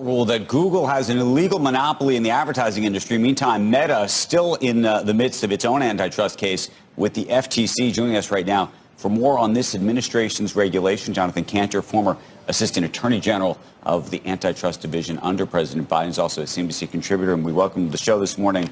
rule that Google has an illegal monopoly in the advertising industry. Meantime, Meta still in the midst of its own antitrust case with the FTC. Joining us right now for more on this administration's regulation, Jonathan Kanter, former Assistant Attorney General of the Antitrust Division under President Biden, is also a CNBC contributor, and we welcome him to the show this morning.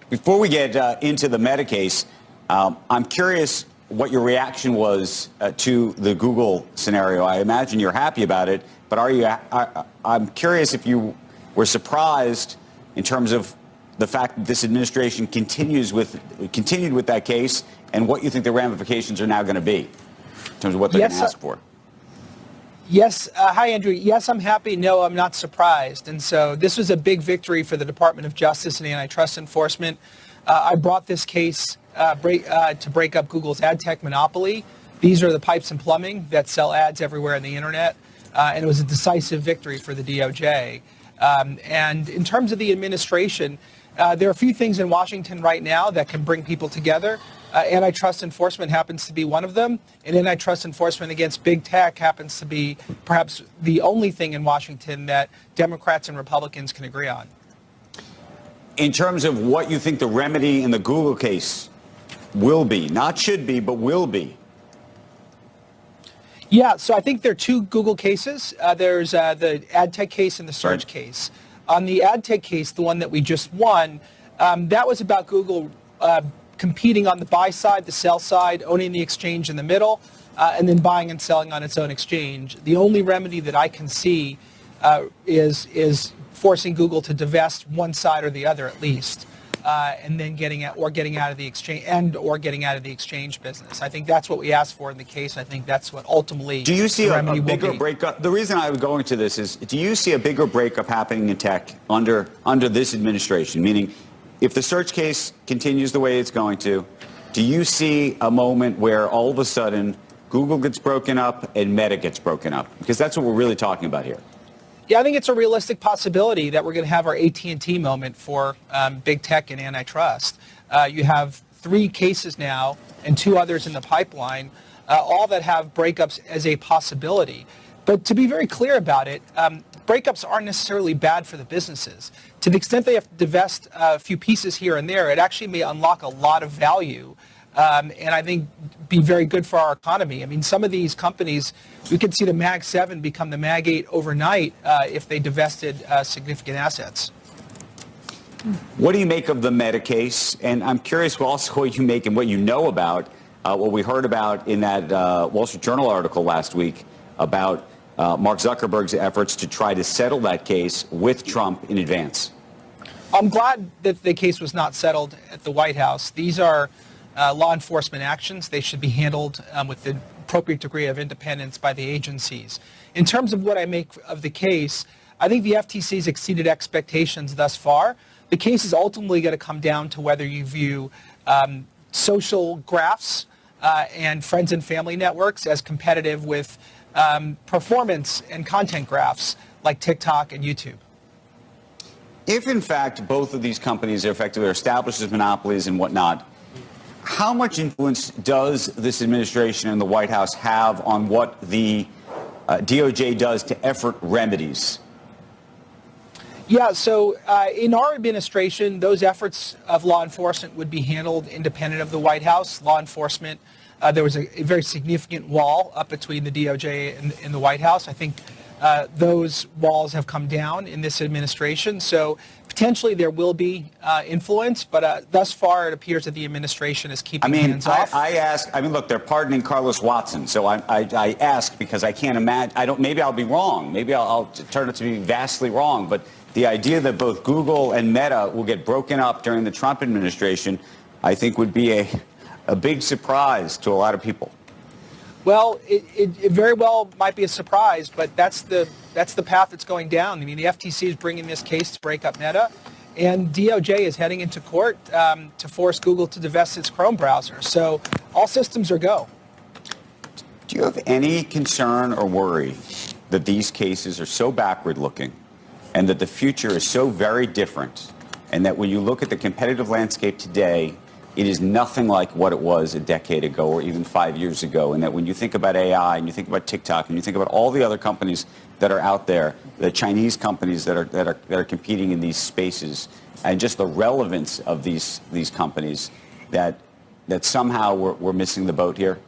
Before we get into the Meta case, I'm curious what your reaction was to the Google scenario. I imagine you're happy about it, but I'm curious if you were surprised in terms of the fact that this administration continued with that case, and what you think the ramifications are now going to be in terms of what they're going to ask for. Yes. Hi, Andrew. Yes, I'm happy. No, I'm not surprised. And so this was a big victory for the Department of Justice and Antitrust Enforcement. I brought this case to break up Google's ad tech monopoly. These are the pipes and plumbing that sell ads everywhere on the internet. And it was a decisive victory for the DOJ. And in terms of the administration, there are a few things in Washington right now that can bring people together. Antitrust enforcement happens to be one of them, and antitrust enforcement against big tech happens to be perhaps the only thing in Washington that Democrats and Republicans can agree on. In terms of what you think the remedy in the Google case will be, not should be, but will be. Yeah, so I think there are two Google cases. There's the ad tech case and the search case. On the ad tech case, the one that we just won, that was about Google competing on the buy side, the sell side, owning the exchange in the middle, and then buying and selling on its own exchange. The only remedy that I can see is forcing Google to divest one side or the other at least, and then getting out of the exchange business. I think that's what we asked for in the case. I think that's what ultimately. Do you see a bigger breakup? The reason I was going to this is, do you see a bigger breakup happening in tech under this administration? Meaning, if the search case continues the way it's going to, do you see a moment where all of a sudden Google gets broken up and Meta gets broken up? Because that's what we're really talking about here. Yeah, I think it's a realistic possibility that we're going to have our AT&T moment for big tech and antitrust. You have 3 cases now and 2 others in the pipeline, all that have breakups as a possibility. But to be very clear about it, breakups aren't necessarily bad for the businesses. To the extent they have to divest a few pieces here and there, it actually may unlock a lot of value and I think be very good for our economy. I mean, some of these companies, we could see the Mag 7 become the Mag 8 overnight if they divested significant assets. What do you make of the Meta case? And I'm curious also what you make and what you know about what we heard about in that Wall Street Journal article last week about Mark Zuckerberg's efforts to try to settle that case with Trump in advance. I'm glad that the case was not settled at the White House. These are law enforcement actions. They should be handled with the appropriate degree of independence by the agencies. In terms of what I make of the case, I think the FTC has exceeded expectations thus far. The case is ultimately going to come down to whether you view social graphs and friends and family networks as competitive with performance and content graphs like TikTok and YouTube. If, in fact, both of these companies are effectively established as monopolies and whatnot, how much influence does this administration and the White House have on what the DOJ does to effort remedies? Yeah, so in our administration, those efforts of law enforcement would be handled independent of the White House. Law enforcement, there was a very significant wall up between the DOJ and the White House. I think those walls have come down in this administration. So potentially there will be influence, but thus far it appears that the administration is keeping hands off. Look, they're pardoning Carlos Watson. So I ask because I can't imagine, maybe I'll be wrong. Maybe I'll turn it to be vastly wrong. But the idea that both Google and Meta will get broken up during the Trump administration, I think would be a big surprise to a lot of people. Well, it very well might be a surprise, but that's the path that's going down. I mean, the FTC is bringing this case to break up Meta, and DOJ is heading into court to force Google to divest its Chrome browser. So all systems are go. Do you have any concern or worry that these cases are so backward-looking and that the future is so very different, and that when you look at the competitive landscape today, it is nothing like what it was a decade ago or even 5 years ago, and that when you think about AI and you think about TikTok and you think about all the other companies that are out there, the Chinese companies that are competing in these spaces, and just the relevance of these companies, that somehow we're missing the boat here?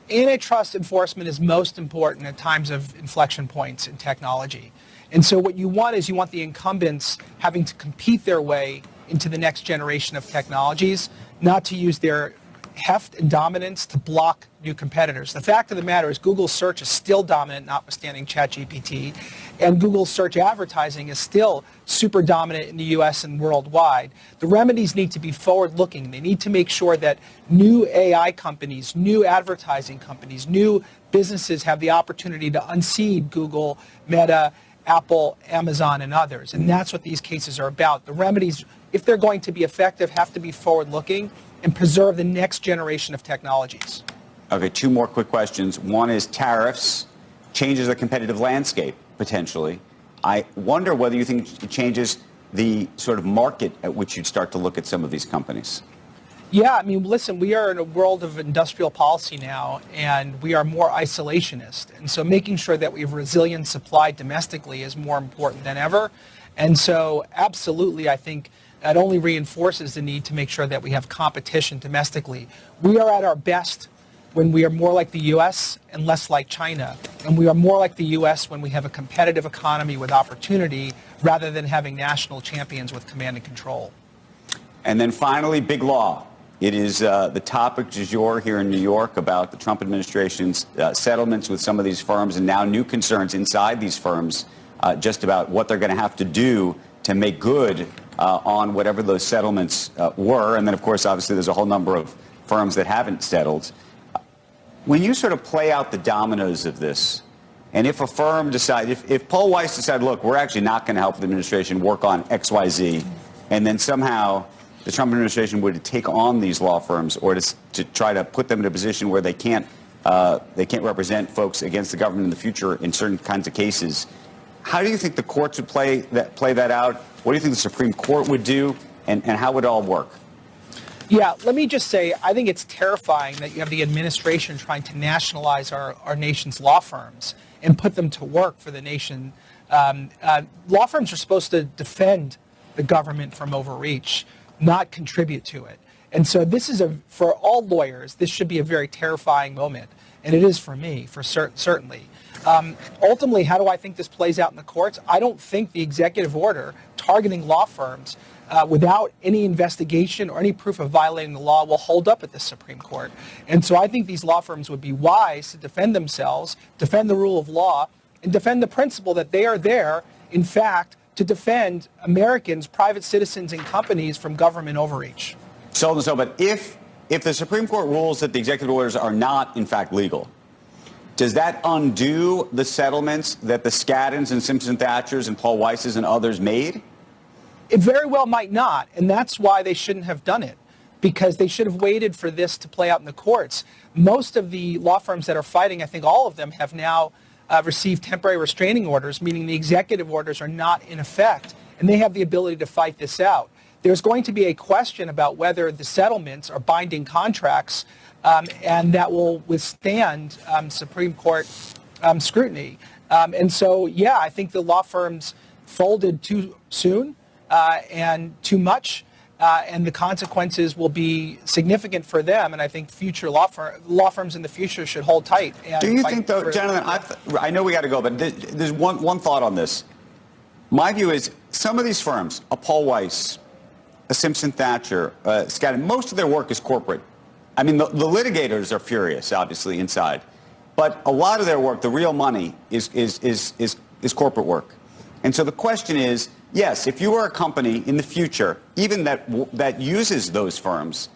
Antitrust enforcement is most important at times of inflection points in technology. And so what you want is the incumbents having to compete their way into the next generation of technologies, not to use their heft and dominance to block new competitors. The fact of the matter is Google search is still dominant, notwithstanding ChatGPT, and Google search advertising is still super dominant in the US and worldwide. The remedies need to be forward-looking. They need to make sure that new AI companies, new advertising companies, new businesses have the opportunity to unseat Google, Meta, Apple, Amazon, and others. And that's what these cases are about. The remedies, if they're going to be effective, have to be forward-looking and preserve the next generation of technologies. Okay, two more quick questions. One is tariffs changes the competitive landscape, potentially. I wonder whether you think it changes the sort of market at which you'd start to look at some of these companies. Yeah, I mean, listen, we are in a world of industrial policy now, and we are more isolationist. And so making sure that we have resilient supply domestically is more important than ever. And so absolutely, I think that only reinforces the need to make sure that we have competition domestically. We are at our best when we are more like the U.S. and less like China. And we are more like the U.S. when we have a competitive economy with opportunity rather than having national champions with command and control. And then finally, big law. It is the topic du jour here in New York about the Trump administration's settlements with some of these firms, and now new concerns inside these firms just about what they're going to have to do to make good on whatever those settlements were. And then, of course, obviously, there's a whole number of firms that haven't settled. When you sort of play out the dominoes of this, and if a firm decides, if Paul Weiss decided, look, we're actually not going to help the administration work on XYZ, and then somehow the Trump administration would take on these law firms or to try to put them in a position where they can't represent folks against the government in the future in certain kinds of cases. How do you think the courts would play that out? What do you think the Supreme Court would do, and how would it all work? Yeah, let me just say, I think it's terrifying that you have the administration trying to nationalize our nation's law firms and put them to work for the nation. Law firms are supposed to defend the government from overreach, not contribute to it. And so this is for all lawyers, this should be a very terrifying moment. And it is for me, for certainly. Ultimately, how do I think this plays out in the courts? I don't think the executive order targeting law firms without any investigation or any proof of violating the law will hold up at the Supreme Court. And so I think these law firms would be wise to defend themselves, defend the rule of law, and defend the principle that they are there, in fact, to defend Americans, private citizens, and companies from government overreach. So, but if the Supreme Court rules that the executive orders are not, in fact, legal, does that undo the settlements that the Skaddens and Simpson Thatchers and Paul Weisses and others made? It very well might not, and that's why they shouldn't have done it, because they should have waited for this to play out in the courts. Most of the law firms that are fighting, I think all of them, have now received temporary restraining orders, meaning the executive orders are not in effect, and they have the ability to fight this out. There's going to be a question about whether the settlements are binding contracts, and that will withstand Supreme Court scrutiny. And so, yeah, I think the law firms folded too soon and too much, and the consequences will be significant for them. And I think future law firms in the future should hold tight. And do you think, though, gentlemen, I know we got to go, but there's one thought on this. My view is some of these firms, a Paul Weiss, a Simpson Thatcher, Skadden, most of their work is corporate. I mean, the litigators are furious, obviously, inside. But a lot of their work, the real money, is corporate work. And so the question is, yes, if you are a company in the future, even that uses those firms,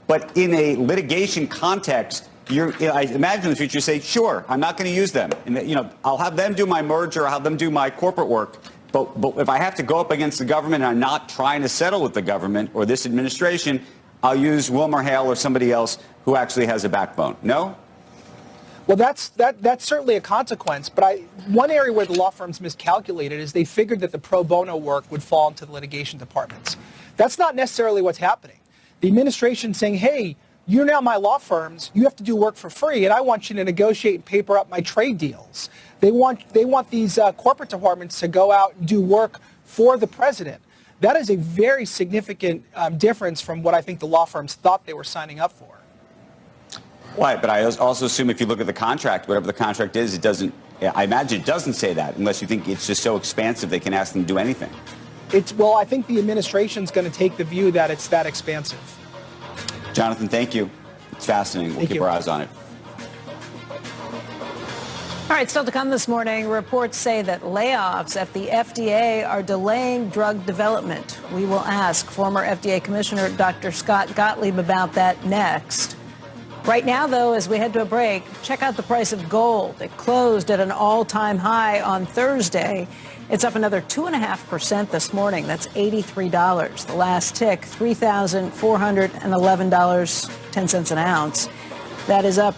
but in a litigation context, I imagine in the future you say, sure, I'm not going to use them. And I'll have them do my merger, I'll have them do my corporate work. But if I have to go up against the government and I'm not trying to settle with the government or this administration, I'll use Wilmer Hale or somebody else who actually has a backbone. No? Well, that's certainly a consequence. But one area where the law firms miscalculated is they figured that the pro bono work would fall into the litigation departments. That's not necessarily what's happening. The administration saying, hey, you're now my law firms. You have to do work for free, and I want you to negotiate and paper up my trade deals. They want these corporate departments to go out and do work for the president. That is a very significant difference from what I think the law firms thought they were signing up for. Right, but I also assume if you look at the contract, whatever the contract is, it doesn't. I imagine it doesn't say that unless you think it's just so expansive they can ask them to do anything. Well, I think the administration's going to take the view that it's that expansive. Jonathan, thank you. It's fascinating. We'll keep our eyes on it. All right, still to come this morning, reports say that layoffs at the FDA are delaying drug development. We will ask former FDA Commissioner Dr. Scott Gottlieb about that next. Right now, though, as we head to a break, check out the price of gold. It closed at an all-time high on Thursday. It's up another 2.5% this morning. That's $83. The last tick, $3,411.10 an ounce. That is up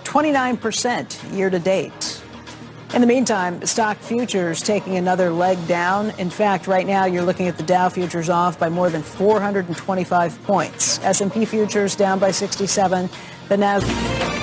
29% year to date. In the meantime, stock futures taking another leg down. In fact, right now you're looking at the Dow futures off by more than 425 points. S&P futures down by 67. The Nasdaq